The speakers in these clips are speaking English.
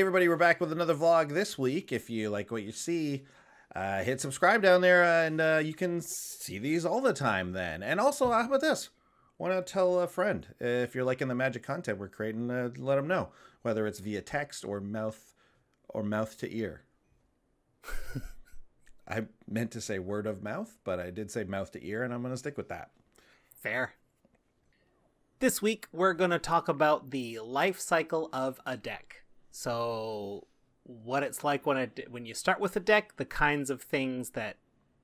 Hey everybody, we're back with another vlog this week. If you like what you see, hit subscribe down there and you can see these all the time then. And also, how about this? Why not tell a friend if you're liking the magic content we're creating, let them know, whether it's via text or mouth to ear. I meant to say word of mouth, but I did say mouth to ear, and I'm going to stick with that. Fair. This week, we're going to talk about the life cycle of a deck. So, what it's like when you start with a deck, the kinds of things that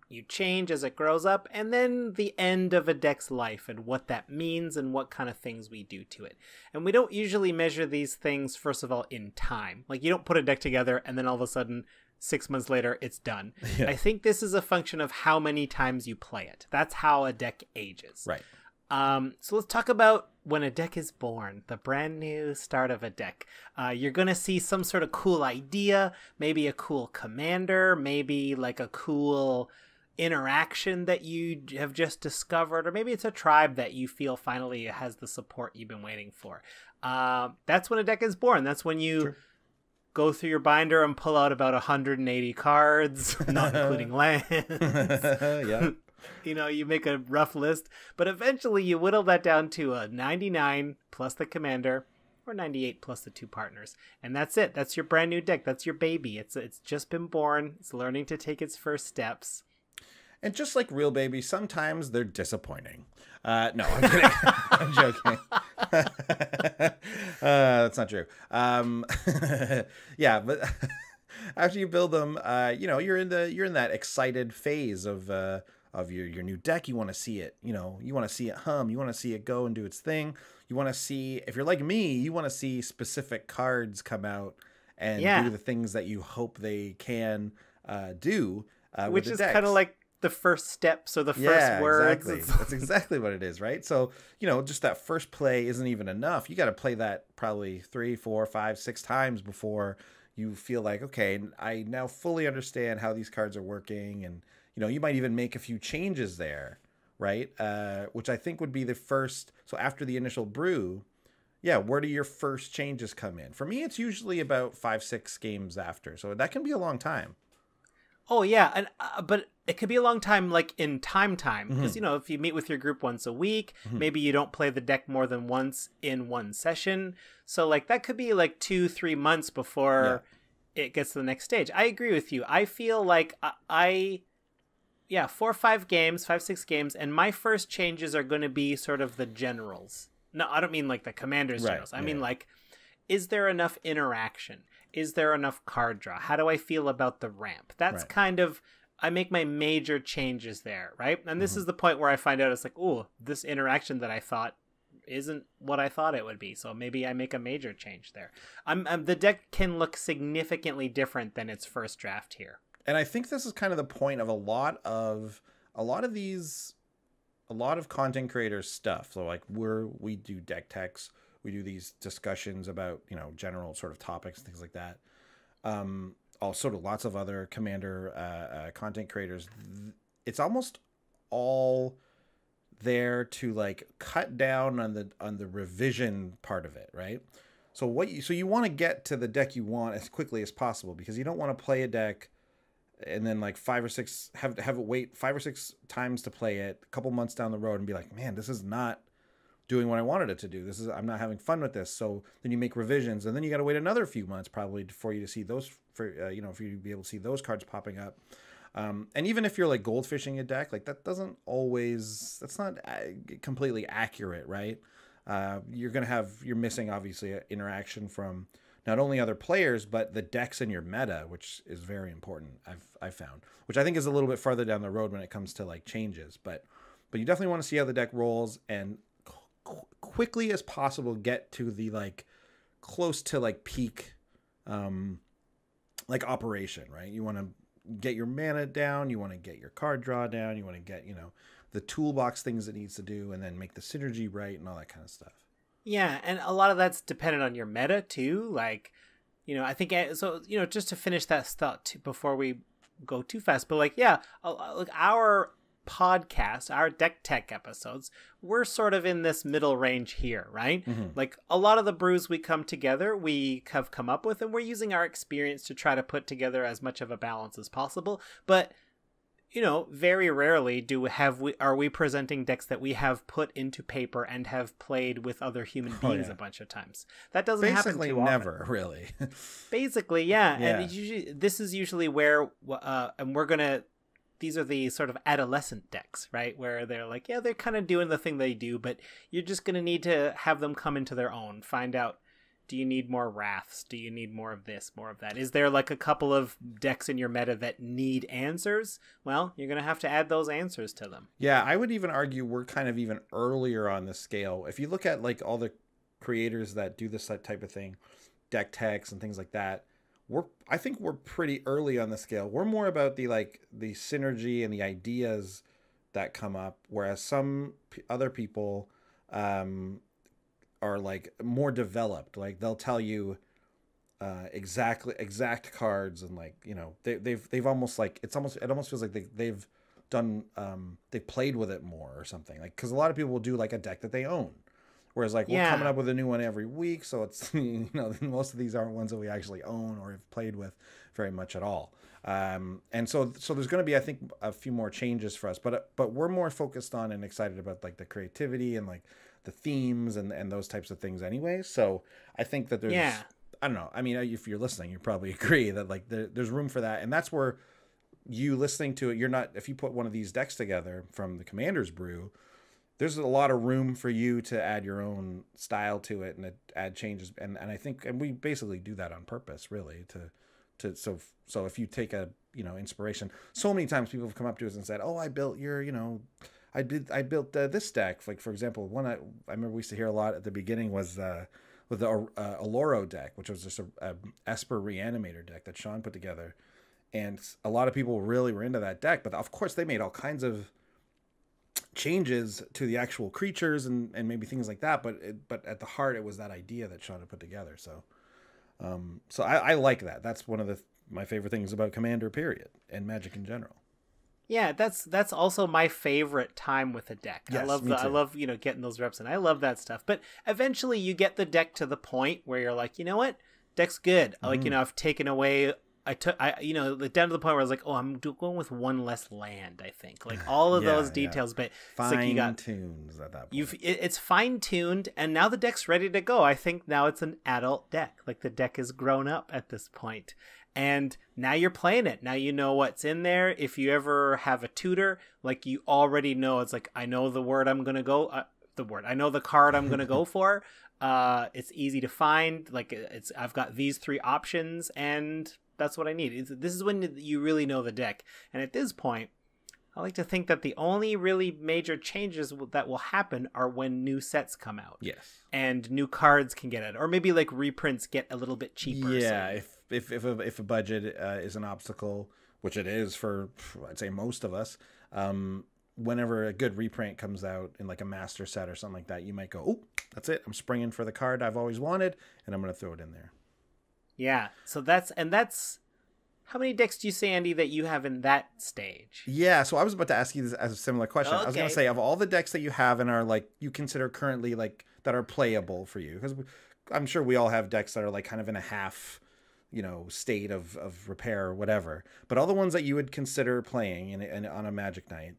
you change as it grows up, and then the end of a deck's life and what that means and what kind of things we do to it. And we don't usually measure these things, first of all, in time. Like, you don't put a deck together and then all of a sudden 6 months later, it's done. Yeah. I think this is a function of how many times you play it. That's how a deck ages. Right. So let's talk about when a deck is born, the brand new start of a deck. You're going to see some sort of cool idea, maybe a cool commander, maybe like a cool interaction that you have just discovered, or maybe it's a tribe that you feel finally has the support you've been waiting for. That's when a deck is born. That's when you... Sure. Go through your binder and pull out about 180 cards, not including lands. Yeah. You know, you make a rough list, but eventually you whittle that down to a 99 plus the commander, or 98 plus the two partners. And that's it. That's your brand new deck. That's your baby. It's just been born. It's learning to take its first steps. And just like real babies, sometimes they're disappointing. No, I'm kidding. I'm joking. That's not true. Yeah, but after you build them, you're in that excited phase of your new deck. You want to see it. You want to see it hum. You want to see it go and do its thing. You want to see, if you're like me, you want to see specific cards come out and do the things that you hope they can do. Which is kind of like the first steps or the first words. Exactly. That's exactly what it is, right? So, just that first play isn't even enough. You got to play that probably 3, 4, 5, 6 times before you feel like, okay, I now fully understand how these cards are working. And, you might even make a few changes there, right? Which I think would be the first. So after the initial brew, where do your first changes come in? For me, it's usually about 5, 6 games after. So that can be a long time. Oh, yeah. And but it could be a long time, like in time. Because, if you meet with your group once a week, maybe you don't play the deck more than once in one session. So, like, that could be like 2-3 months before it gets to the next stage. I agree with you. I feel like 4 or 5 games, 5, 6 games, and my first changes are going to be sort of the generals. No, I don't mean like the commander's generals. I mean, like, is there enough interaction? Is there enough card draw? How do I feel about the ramp? That's kind of, I make my major changes there, right? And this is the point where I find out it's like, oh, this interaction that I thought isn't what I thought it would be. So maybe I make a major change there. The deck can look significantly different than its first draft here. And I think this is kind of the point of a lot of content creators stuff. So like we do deck techs. We do these discussions about, general sort of topics and things like that. Also, lots of other commander content creators. It's almost all there to like cut down on the revision part of it, right? So you want to get to the deck you want as quickly as possible, because you don't want to play a deck and then like 5 or 6 have it wait 5 or 6 times to play it a couple months down the road and be like, man, this is not doing what I wanted it to do. I'm not having fun with this. So then you make revisions, and then you got to wait another few months probably for you to see those, for you to be able to see those cards popping up. And even if you're like goldfishing a deck, like that's not completely accurate, right? You're missing obviously interaction from not only other players, but the decks in your meta, which is very important. I've found, which I think is a little bit farther down the road when it comes to like changes, but you definitely want to see how the deck rolls and quickly as possible get to the like close to like peak like operation, right? You want to get your mana down, you want to get your card draw down, you want to get the toolbox things it needs to do, and then make the synergy right and all that kind of stuff. Yeah, and a lot of that's dependent on your meta too. Like, I think so. Just to finish that thought before we go too fast, but like, our podcast, our deck tech episodes, we're sort of in this middle range here, right? Like a lot of the brews we come together, we have come up with, and we're using our experience to try to put together as much of a balance as possible. But you know, very rarely are we presenting decks that we have put into paper and have played with other human beings a bunch of times. That doesn't happen too often. Basically never, really. Basically, yeah. And this is usually where, and these are the sort of adolescent decks, right? Where they're like, yeah, they're kind of doing the thing they do, but you're just going to need to have them come into their own. Find out, do you need more wraths? Do you need more of this, more of that? Is there like a couple of decks in your meta that need answers? Well, you're going to have to add those answers to them. Yeah, I would even argue we're kind of even earlier on the scale. If you look at like all the creators that do this type of thing, deck techs and things like that, I think we're pretty early on the scale. We're more about the synergy and the ideas that come up, whereas some other people are like more developed. Like they'll tell you exact cards, and like, you know, they've almost like it almost feels like they've done they've played with it more or something. Like, because a lot of people will do like a deck that they own. Whereas, like, we're coming up with a new one every week, so it's, you know, most of these aren't ones that we actually own or have played with very much at all. And so there's going to be, I think, a few more changes for us, but we're more focused on and excited about like the creativity and like the themes and those types of things anyway. So I think that there's, I don't know. I mean, if you're listening, you probably agree that like there's room for that, and that's where you listening to it, if you put one of these decks together from the Commander's Brew, there's a lot of room for you to add your own style to it and add changes. And I think, and we basically do that on purpose, really, so if you take a, you know, inspiration, so many times people have come up to us and said, oh, I built your, you know, I built this deck. Like, for example, one I remember we used to hear a lot at the beginning was with the Aloro deck, which was just a Esper Reanimator deck that Sean put together. And a lot of people really were into that deck, but of course they made all kinds of changes to the actual creatures and maybe things like that, but at the heart it was that idea that Sean had put together. So I like that. That's one of my favorite things about Commander, period, and Magic in general. Yeah, that's also my favorite time with a deck. Yes, I love, you know, getting those reps in. I love that stuff. But eventually you get the deck to the point where you're like, you know what? Deck's good. Like, you know, I've taken away you know, down to the point where I was like, oh, I'm going with one less land, I think. Like all of those details, but it's like you got tunes at that point. It's fine tuned, and now the deck's ready to go. I think now it's an adult deck. Like the deck is grown up at this point. And now you're playing it. Now you know what's in there. If you ever have a tutor, like you already know, it's like, I know the word I'm going to go, I know the card I'm going to go for. It's easy to find. Like I've got these 3 options, and that's what I need. This is when you really know the deck. And at this point, I like to think that the only really major changes that will happen are when new sets come out. Yes. And new cards can get it. Or maybe like reprints get a little bit cheaper. Yeah, so. If a budget is an obstacle, which it is for, I'd say, most of us, whenever a good reprint comes out in like a master set or something like that, you might go, oh, that's it. I'm springing for the card I've always wanted, and I'm going to throw it in there. Yeah, so that's how many decks do you say, Andy, that you have in that stage? Yeah, so I was about to ask you this as a similar question. Okay. I was going to say, of all the decks that you have and are like you consider currently like that are playable for you, because I'm sure we all have decks that are like kind of in a half, you know, state of repair or whatever. But all the ones that you would consider playing in on a Magic night,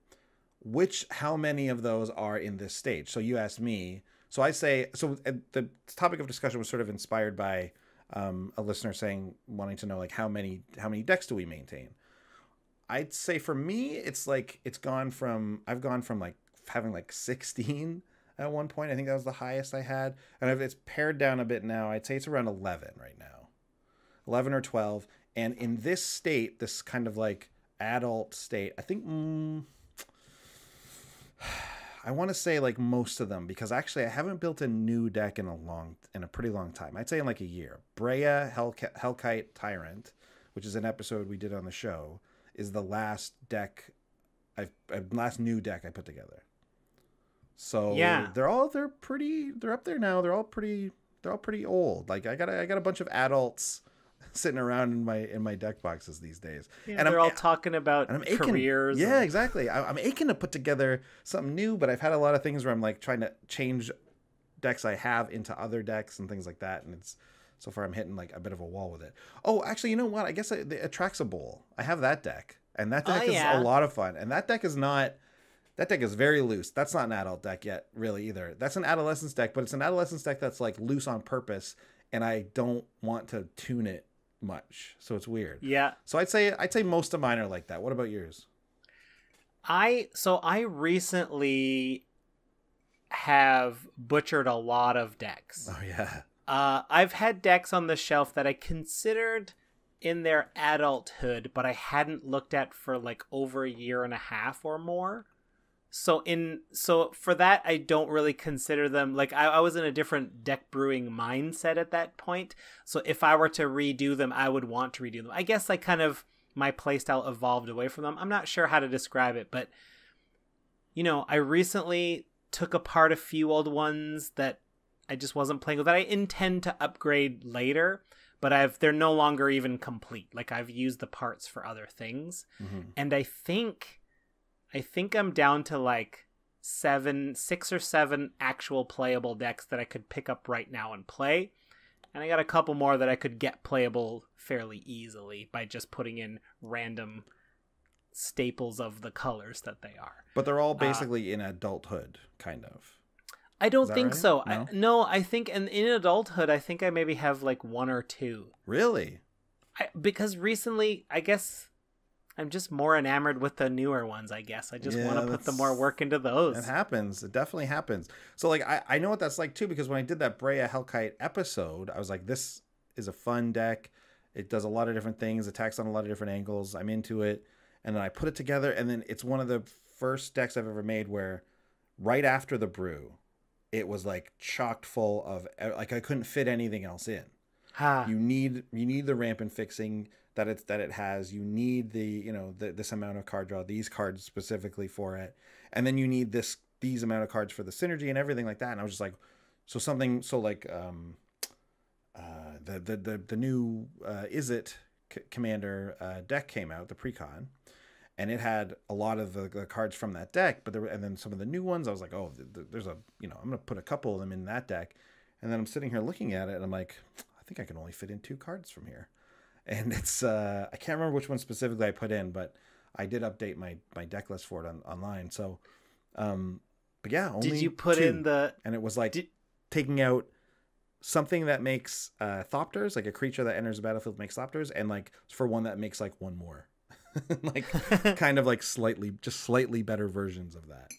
how many of those are in this stage? So you asked me. So I say, so the topic of discussion was sort of inspired by a listener wanting to know like how many decks do we maintain. I'd say for me it's like I've gone from like having like 16 at one point. I think that was the highest I had, and it's pared down a bit now. I'd say it's around 11 right now, 11 or 12. And in this state, this kind of like adult state, I think I want to say like most of them, because actually I haven't built a new deck in a pretty long time. I'd say in like a year. Brea Hellkite Tyrant, which is an episode we did on the show, is the last new deck I put together. So yeah, they're up there now. They're all pretty old. Like I got a bunch of adults sitting around in my deck boxes these days. Yeah, And they're all talking about I'm aching. careers. Yeah, exactly. I'm aching to put together something new, but I've had a lot of things where I'm like trying to change decks I have into other decks and things like that, and it's so far I'm hitting like a bit of a wall with it. Oh, actually, you know what? I guess the Atraxable. I have that deck, and that deck is a lot of fun. And that deck is not. That deck is very loose. That's not an adult deck yet, really, either. That's an adolescence deck, but it's an adolescence deck that's like loose on purpose, and I don't want to tune it much, so it's weird. Yeah. So I'd say most of mine are like that. What about yours? I recently have butchered a lot of decks. Oh yeah. I've had decks on the shelf that I considered in their adulthood, but I hadn't looked at for like over a year and a half or more. So for that, I don't really consider them like I was in a different deck brewing mindset at that point. So if I were to redo them, I would want to redo them. I guess like kind of my playstyle evolved away from them. I'm not sure how to describe it, but I recently took apart a few old ones that I just wasn't playing with that I intend to upgrade later, but they're no longer even complete. Like I've used the parts for other things. Mm-hmm. And I think I'm down to like 6 or 7 actual playable decks that I could pick up right now and play. And I got a couple more that I could get playable fairly easily by just putting in random staples of the colors that they are. But they're all basically in adulthood, kind of. I don't think right? so. No, I think in adulthood, I think I maybe have like 1 or 2. Really? Because recently, I guess I'm just more enamored with the newer ones, I guess. I just want to put the more work into those. It happens. It definitely happens. So like I know what that's like too, because when I did that Brew Hellkite episode, I was like, this is a fun deck. It does a lot of different things, attacks on a lot of different angles. I'm into it. And then I put it together, and then it's one of the first decks I've ever made where right after the brew, it was like chocked full of like I couldn't fit anything else in. You need the rampant fixing that it has. You need this amount of card draw, these cards specifically for it, and then you need these amount of cards for the synergy and everything like that. And I was just like, the new Is It Commander deck came out, the Precon. And it had a lot of the cards from that deck, and then some of the new ones. I was like, oh, there's I'm going to put a couple of them in that deck. And then I'm sitting here looking at it, and I'm like, I think I can only fit in 2 cards from here. And it's, I can't remember which one specifically I put in, but I did update my deck list for it online. So, but yeah, only did you put 2. in the... And it was like taking out something that makes Thopters, like a creature that enters the battlefield makes Thopters, and like for one that makes like 1 more. Like kind of like slightly better versions of that.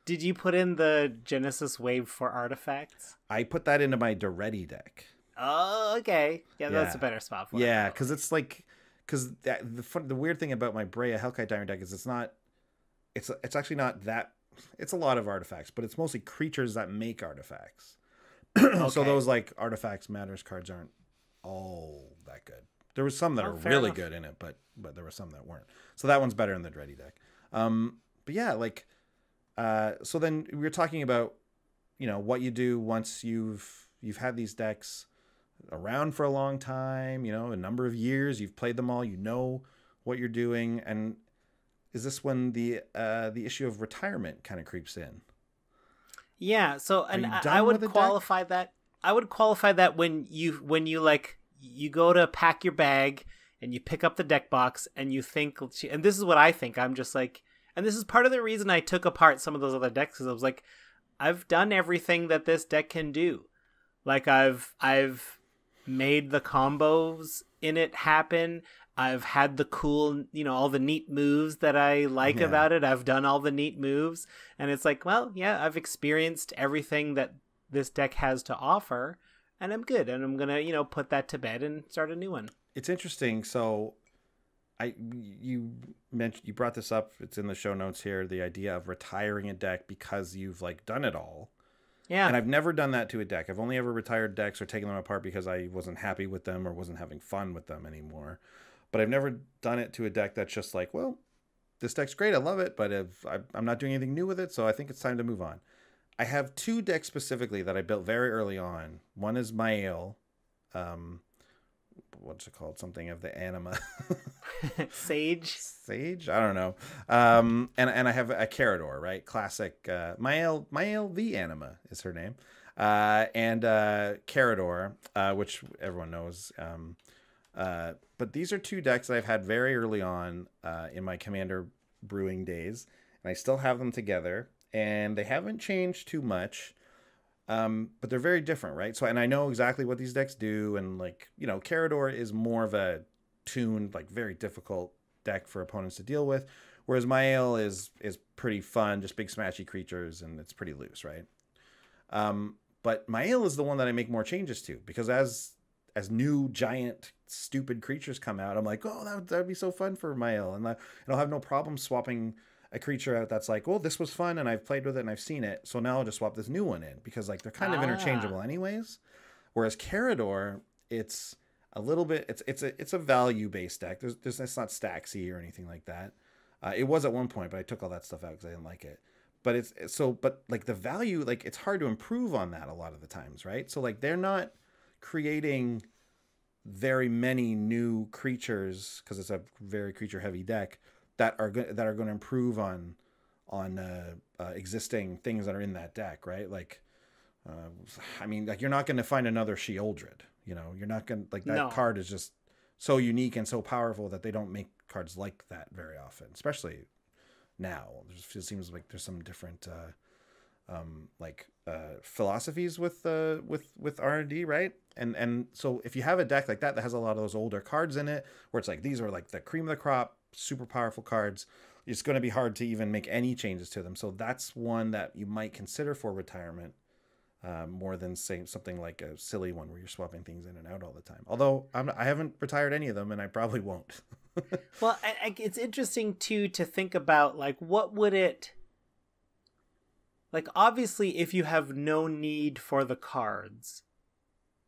Did you put in the Genesis Wave for artifacts? I put that into my Doretti deck. Oh, okay. Yeah, that's a better spot for it. Yeah, because it's like, the weird thing about my Brew Hellkite Diamond deck is it's actually not that. It's a lot of artifacts, but it's mostly creatures that make artifacts. Okay. So those like artifacts matters cards aren't all that good. There was some that are really good in it, but there were some that weren't. So that one's better in the Doretti deck. But yeah, like, so then we were talking about, what you do once you've had these decks around for a long time, a number of years, you've played them all, what you're doing. And is this when the issue of retirement kind of creeps in? Yeah. So, and I would qualify that. I would qualify that when you like, you go to pack your bag and you pick up the deck box and you think, and this is what I think, I'm just like, and this is part of the reason I took apart some of those other decks, because I was like, I've done everything that this deck can do. Like I've made the combos in it happen. I've had the cool, all the neat moves that I like about it. I've done all the neat moves, and it's like, well, yeah, I've experienced everything that this deck has to offer. And I'm good, and I'm gonna, put that to bed and start a new one. It's interesting. So, you brought this up. It's in the show notes here. The idea of retiring a deck because you've like done it all. Yeah. And I've never done that to a deck. I've only ever retired decks or taken them apart because I wasn't happy with them or wasn't having fun with them anymore. But I've never done it to a deck that's just like, well, this deck's great, I love it, but I'm not doing anything new with it, so I think it's time to move on. I have 2 decks specifically that I built very early on. One is MacLeod, what's it called? Something of the anima. Sage. I don't know. And I have a Carador, right? Classic. Mael the anima is her name. And Carador, which everyone knows. But these are two decks that I've had very early on in my Commander brewing days, and I still have them together, and they haven't changed too much. But they're very different, right? So, and I know exactly what these decks do, and like, you know, Carador is more of a tuned, like very difficult deck for opponents to deal with, whereas Mael is pretty fun, just big smashy creatures, and it's pretty loose, right? But Mael is the one that I make more changes to, because as new giant stupid creatures come out, I'm like, oh, that would be so fun for Mael, and I'll have no problem swapping a creature out that's like, well, this was fun and I've played with it and I've seen it, so now I'll just swap this new one in, because like they're kind of interchangeable anyways. Whereas Carador, it's a little bit, it's a value based deck. It's not stacksy or anything like that. It was at one point, but I took all that stuff out because I didn't like it. But but like the value, like it's hard to improve on that a lot of the times, right? So like they're not creating very many new creatures, because it's a very creature heavy deck, that are going to improve on existing things that are in that deck, right? Like, I mean, like you're not going to find another Sheoldred, you know, you're not going to, like, that card is just so unique and so powerful that they don't make cards like that very often, especially now. It seems like there's some different philosophies with R&D, right? And so if you have a deck like that has a lot of those older cards in it, where it's like these are like the cream of the crop, super powerful cards, it's going to be hard to even make any changes to them. So that's one that you might consider for retirement, more than say something like a silly one where you're swapping things in and out all the time. Although I haven't retired any of them, and I probably won't. Well, it's interesting too to think about, like, what would it, like, obviously if you have no need for the cards,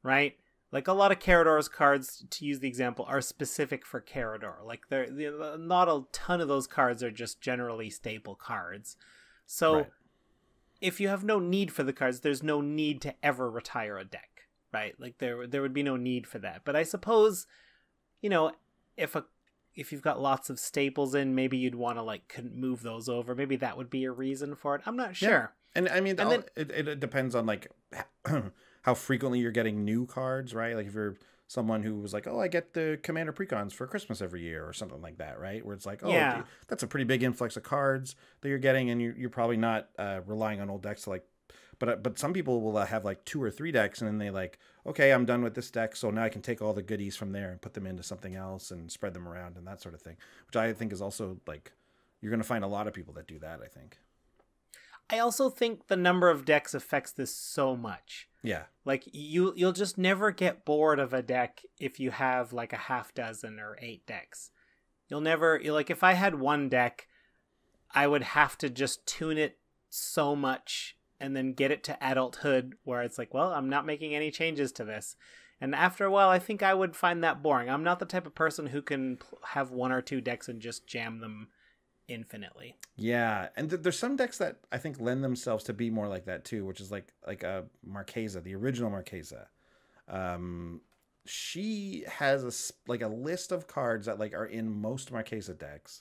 right? Like a lot of Carador's cards, to use the example, are specific for Carador. Like they're not a ton of those cards are just generally staple cards. So right. If you have no need for the cards, there's no need to ever retire a deck, right? Like there would be no need for that. But I suppose, you know, if you've got lots of staples in, maybe you'd want to like move those over. Maybe that would be a reason for it. I'm not sure. Yeah. And I mean, it depends on like how frequently you're getting new cards, right? Like if you're someone who was like, oh, I get the Commander Precons for Christmas every year or something like that, right? Where it's like, oh, yeah, that's a pretty big influx of cards that you're getting, and you're probably not relying on old decks to like, but some people will have like 2 or 3 decks, and then they like, okay, I'm done with this deck, so now I can take all the goodies from there and put them into something else and spread them around and that sort of thing, which I think is also like, you're going to find a lot of people that do that, I think. I also think the number of decks affects this so much. Yeah. Like you'll just never get bored of a deck if you have like a half dozen or 8 decks. You're like, if I had one deck, I would have to just tune it so much and then get it to adulthood where it's like, well, I'm not making any changes to this. And after a while, I think I would find that boring. I'm not the type of person who can have 1 or 2 decks and just jam them infinitely. Yeah, and there's some decks that I think lend themselves to be more like that too, which is like a Marchesa, the original Marchesa. She has a list of cards that like are in most Marchesa decks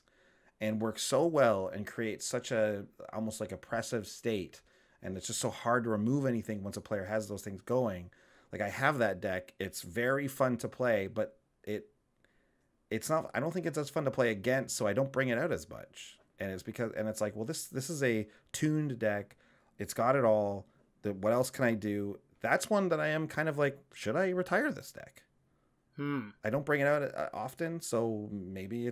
and work so well and create such a almost like oppressive state, and it's just so hard to remove anything once a player has those things going. Like I have that deck, it's very fun to play, but it's not, I don't think it's as fun to play against, so I don't bring it out as much. And it's like, well, this is a tuned deck. It's got it all. What else can I do? That's one that I am kind of like, should I retire this deck? I don't bring it out often, so maybe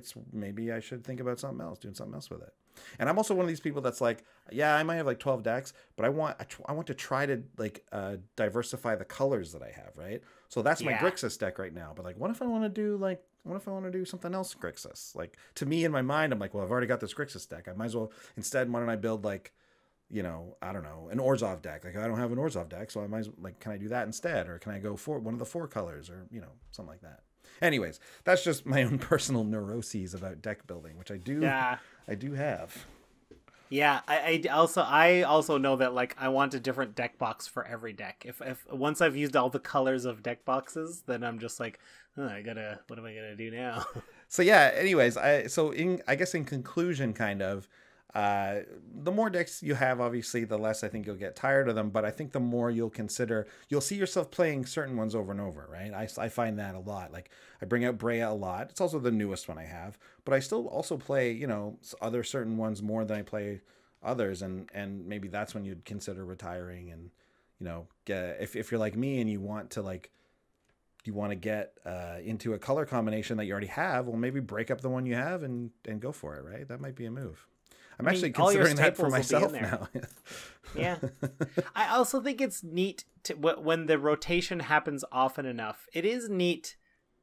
I should think about doing something else with it. And I'm also one of these people that's like, yeah, I might have like 12 decks, but I want to try to like diversify the colors that I have, right? So that's my Grixis deck right now. But like, what if I want to do something else Grixis? Like, to me in my mind, I'm like, well, I've already got this Grixis deck. I might as well, instead, why don't I build like, you know, I don't know, an Orzhov deck. Like, I don't have an Orzhov deck, so I might as well, like, can I do that instead? Or can I go for one of the 4 colors, or, you know, something like that. Anyways, that's just my own personal neuroses about deck building, which I do have. Yeah, I also know that like I want a different deck box for every deck. If once I've used all the colors of deck boxes, then I'm just like, what am I gonna do now? So yeah, anyways, I guess in conclusion, kind of, the more decks you have, obviously, the less I think you'll get tired of them. But I think the more you'll see yourself playing certain ones over and over, right? I find that a lot. Like I bring out Brea a lot. It's also the newest one I have, but I still also play, other certain ones more than I play others, and maybe that's when you'd consider retiring, and if you're like me and you want to get into a color combination that you already have, well, maybe break up the one you have and go for it, right? That might be a move. I'm actually considering that for myself now. Yeah. I also think it's neat when the rotation happens often enough. It is neat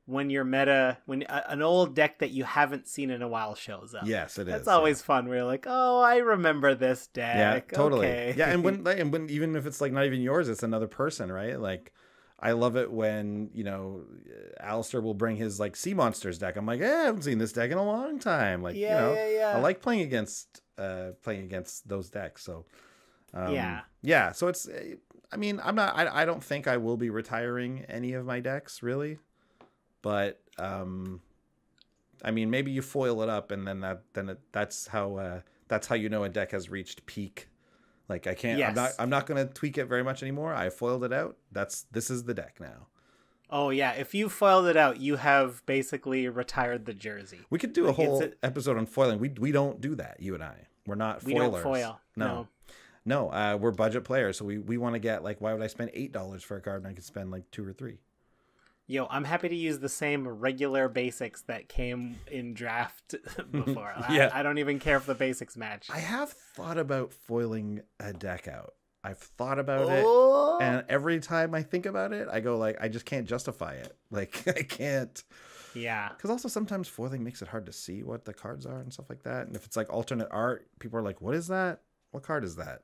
when when an old deck that you haven't seen in a while shows up. Yes, it is. That's always fun. Where you're like, oh, I remember this deck. Yeah, totally. Okay. Yeah, and when even if it's like not even yours, it's another person, right? Like, I love it when, Alistair will bring his like Sea Monsters deck. I'm like, I haven't seen this deck in a long time. Like, yeah. I like playing against those decks. So, yeah. So it's, I don't think I will be retiring any of my decks really, but, maybe you foil it up and then that's how a deck has reached peak. Like I can't, yes. I'm not going to tweak it very much anymore. I foiled it out. This is the deck now. Oh yeah. If you foiled it out, you have basically retired the jersey. We could do a whole episode on foiling. We don't do that. You and I, we're not foilers. We don't foil. No. We're budget players. So we want to get like, why would I spend $8 for a card when I could spend like $2 or $3? Yo, I'm happy to use the same regular basics that came in draft before. Yeah. I don't even care if the basics match. I have thought about foiling a deck out. I've thought about it, and every time I think about it, I go like, I just can't justify it. Like, I can't. Yeah. Because also sometimes foiling makes it hard to see what the cards are and stuff like that. And if it's like alternate art, people are like, what is that? What card is that?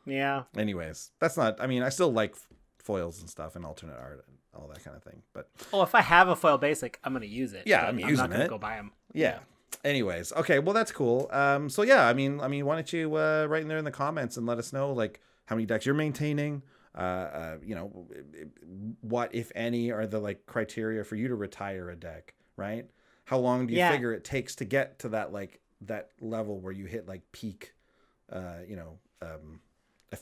Yeah. Anyways, that's not, I still like foils and stuff and alternate art and all that kind of thing. But if I have a foil basic, I'm going to use it. Yeah, I'm not going to go buy them. Yeah. Anyways, okay, well that's cool. So yeah, why don't you write in there in the comments and let us know like how many decks you're maintaining. What if any are the like criteria for you to retire a deck, right? How long do you figure it takes to get to that like that level where you hit like peak,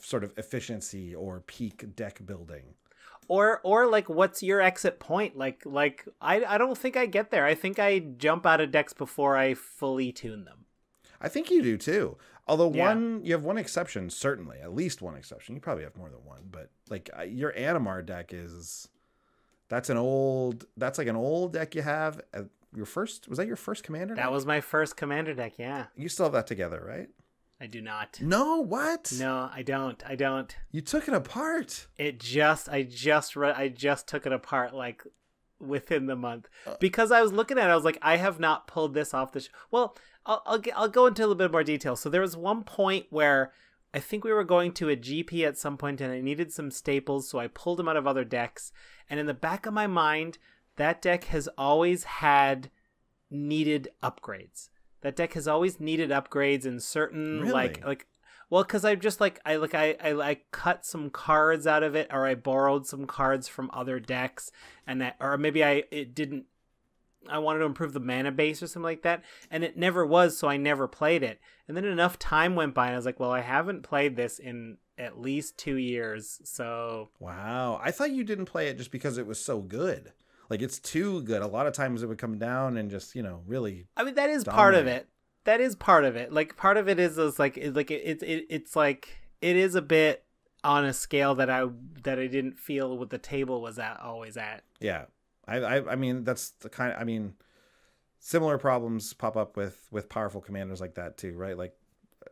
sort of efficiency or peak deck building? Or like, what's your exit point? Like I don't think I get there. I think I jump out of decks before I fully tune them. I think you do too. Although you have one exception, certainly, at least one exception. You probably have more than one, but like your Animar deck that's like an old deck you have. Was that your first commander deck? That was my first commander deck. Yeah. You still have that together, right? I do not. No, what? No, I don't. You took it apart. I just took it apart like within the month because I was looking at it. I was like, I have not pulled this off the well, I'll go into a little bit more detail. So there was one point where I think we were going to a GP at some point and I needed some staples, so I pulled them out of other decks. And in the back of my mind, that deck has always had needed upgrades. That deck has always needed upgrades in certain really? because I just I cut some cards out of it, or I borrowed some cards from other decks, or maybe I wanted to improve the mana base or something like that, and it never was, so I never played it. And then enough time went by, and I was like, well, I haven't played this in at least 2 years, so. Wow, I thought you didn't play it just because it was so good. Like, it's too good. A lot of times it would come down and just, really. I mean, that is part of it. That is part of it. Like, part of it is like it's like it is a bit on a scale that I didn't feel what the table was always at. Yeah, I mean that's the kind. Similar problems pop up with powerful commanders like that too, right? Like,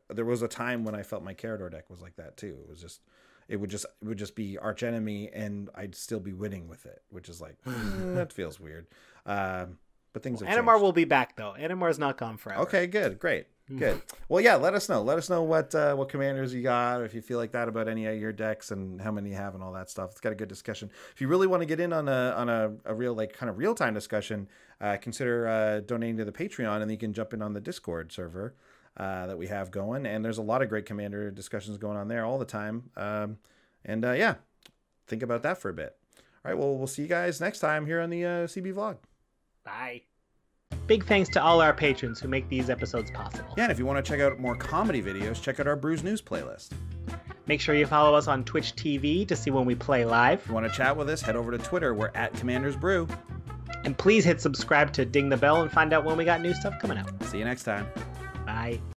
there was a time when I felt my Carador deck was like that too. It would just be archenemy and I'd still be winning with it, which is like, that feels weird. But things have Animar changed. Will be back though. Animar's not gone forever. Okay, good, great, good. Well, yeah, let us know. Let us know what commanders you got, or if you feel like that about any of your decks and how many you have and all that stuff. It's got a good discussion. If you really want to get in on a real like kind of real time discussion, consider donating to the Patreon, and then you can jump in on the Discord server. that we have going, and there's a lot of great Commander discussions going on there all the time. Yeah, think about that for a bit. All right, well, we'll see you guys next time here on the CB Vlog. Bye. Big thanks to all our patrons who make these episodes possible. Yeah, and if you want to check out more comedy videos, check out our Brews News playlist. Make sure you follow us on Twitch TV to see when we play live. If you want to chat with us, head over to Twitter. We're at Commanders Brew. And please hit subscribe to ding the bell and find out when we got new stuff coming out. See you next time. Bye.